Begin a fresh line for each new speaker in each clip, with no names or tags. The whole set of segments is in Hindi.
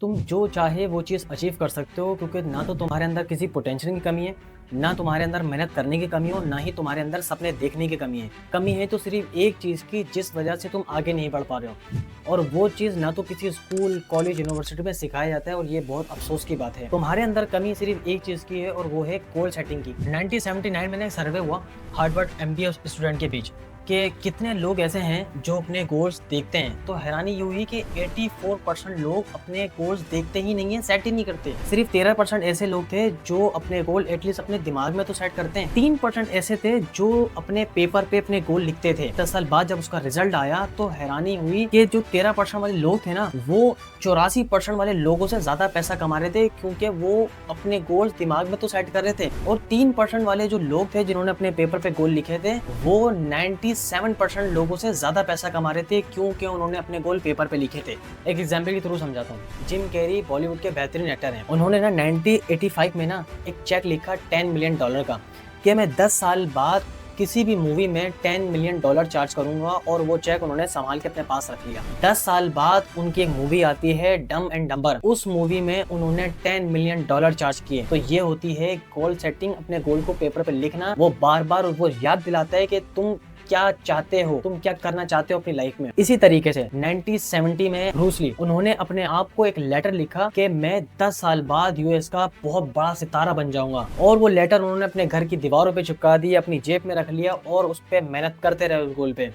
तुम जो चाहे वो चीज़ अचीव कर सकते हो, क्योंकि ना तो तुम्हारे अंदर किसी पोटेंशियल की कमी है, ना तुम्हारे अंदर मेहनत करने की कमी हो, ना ही तुम्हारे अंदर सपने देखने की कमी है। कमी है तो सिर्फ एक चीज़ की, जिस वजह से तुम आगे नहीं बढ़ पा रहे हो, और वो चीज़ ना तो किसी स्कूल, कॉलेज, यूनिवर्सिटी में सिखाया जाता है, और ये बहुत अफसोस की बात है। तुम्हारे अंदर कमी सिर्फ एक चीज़ की है, और वो है गोल सेटिंग की। 1979 में एक सर्वे हुआ हार्वर्ड एमबीए स्टूडेंट के बीच कि कितने लोग ऐसे हैं जो अपने गोल्स देखते हैं, तो हैरानी ये हुई कि 84% लोग अपने गोल्स देखते ही नहीं है, सेट ही नहीं करते। सिर्फ 13% ऐसे लोग थे जो अपने गोल एटलीस्ट अपने दिमाग में तो सेट करते हैं। 3% ऐसे थे जो अपने पेपर पे अपने गोल लिखते थे। 10 साल बाद जब उसका रिजल्ट आया तो हैरानी हुई कि जो 13% वाले लोग थे ना, वो 84% वाले लोगों से ज्यादा पैसा कमा रहे थे, क्योंकि वो अपने गोल्स दिमाग में तो सेट कर रहे थे। और 3% वाले जो लोग थे जिन्होंने अपने पेपर पे गोल लिखे थे, वो 97% लोगों से ज्यादा पैसा कमा रहे थे, क्योंकि उन्होंने अपने गोल पेपर पे लिखे थे। एक एग्जाम्पल के थ्रू समझाता हूँ। जिम कैरी बॉलीवुड के बेहतरीन एक्टर हैं। उन्होंने ना 1985 में ना एक चेक लिखा $10 मिलियन का, कि मैं 10 साल बाद किसी भी मूवी में $10 मिलियन चार्ज करूंगा, और वो चेक उन्होंने संभाल के अपने पास रख लिया। 10 साल बाद उनकी एक मूवी आती है डम एंड डम्बर, उस मूवी में उन्होंने $10 मिलियन चार्ज किए। तो ये होती है गोल सेटिंग, अपने गोल को पेपर पे लिखना। वो बार बार वो याद दिलाता है कि तुम क्या चाहते हो, तुम क्या करना चाहते हो अपनी लाइफ में। इसी तरीके से 1970 में ब्रूस ली, उन्होंने अपने आप को एक लेटर लिखा कि मैं 10 साल बाद यूएस का बहुत बड़ा सितारा बन जाऊंगा, और वो लेटर उन्होंने अपने घर की दीवारों पे चिपका दी, अपनी जेब में रख लिया, और उस पे मेहनत करते रहे उस गोल पे।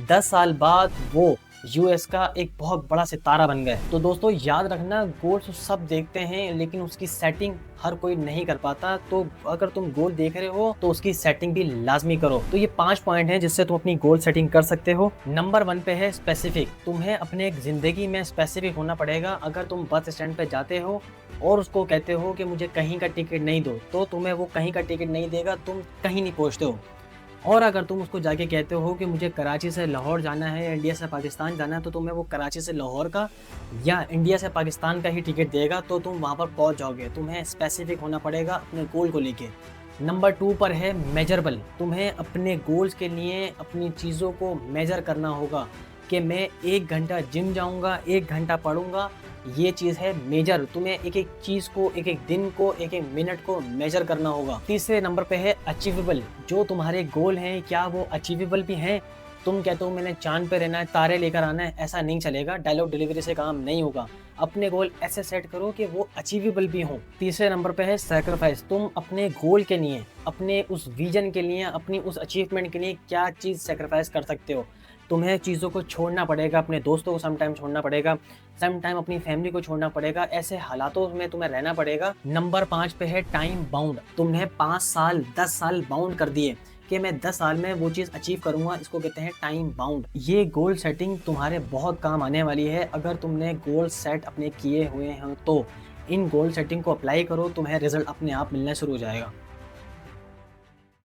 10 साल बाद वो यूएस का एक बहुत बड़ा सितारा बन गए। तो दोस्तों याद रखना, गोल्स सब देखते हैं लेकिन उसकी सेटिंग हर कोई नहीं कर पाता। तो अगर तुम गोल देख रहे हो तो उसकी सेटिंग भी लाजमी करो। तो ये 5 पॉइंट हैं जिससे तुम अपनी गोल सेटिंग कर सकते हो। नंबर 1 पे है स्पेसिफिक। तुम्हें अपने जिंदगी में स्पेसिफिक होना पड़ेगा। अगर तुम बस स्टैंड पे जाते हो और उसको कहते हो कि मुझे कहीं का टिकट नहीं दो, तो तुम्हें वो कहीं का टिकट नहीं देगा, तुम कहीं नहीं पहुंचते हो। और अगर तुम उसको जाके कहते हो कि मुझे कराची से लाहौर जाना है, इंडिया से पाकिस्तान जाना है, तो तुम्हें वो कराची से लाहौर का या इंडिया से पाकिस्तान का ही टिकट देगा, तो तुम वहाँ पर पहुँच जाओगे। तुम्हें स्पेसिफिक होना पड़ेगा अपने गोल को लेके। नंबर 2 पर है मेजरेबल। तुम्हें अपने गोल्स के लिए अपनी चीज़ों को मेजर करना होगा कि मैं 1 घंटा जिम जाऊँगा, 1 घंटा पढ़ूंगा। ये चीज़ है मेजर। तुम्हें एक एक चीज़ को, एक एक दिन को, एक एक मिनट को मेजर करना होगा। तीसरे नंबर पे है अचीवेबल। जो तुम्हारे गोल हैं, क्या वो अचीवेबल भी हैं? तुम कहते हो मैंने चांद पे रहना है, तारे लेकर आना है, ऐसा नहीं चलेगा। डायलॉग डिलीवरी से काम नहीं होगा। अपने गोल ऐसे सेट करो कि वो अचीवेबल भी हो। तीसरे नंबर पे है सैक्रिफाइस। तुम अपने गोल के लिए, अपने उस विजन के लिए, अपनी उस अचीवमेंट के लिए क्या चीज़ सैक्रिफाइस कर सकते हो। तुम्हें चीज़ों को छोड़ना पड़ेगा, अपने दोस्तों को सम टाइम छोड़ना पड़ेगा, सम टाइम अपनी फैमिली को छोड़ना पड़ेगा। ऐसे हालातों में तुम्हें रहना पड़ेगा। नंबर 5 पे है टाइम बाउंड। तुमने 5 साल 10 साल बाउंड कर दिए कि मैं 10 साल में वो चीज़ अचीव करूंगा। इसको कहते हैं टाइम बाउंड। ये गोल सेटिंग तुम्हारे बहुत काम आने वाली है। अगर तुमने गोल सेट अपने किए हुए हैं तो इन गोल सेटिंग को अप्लाई करो, तुम्हें रिजल्ट अपने आप मिलना शुरू हो जाएगा।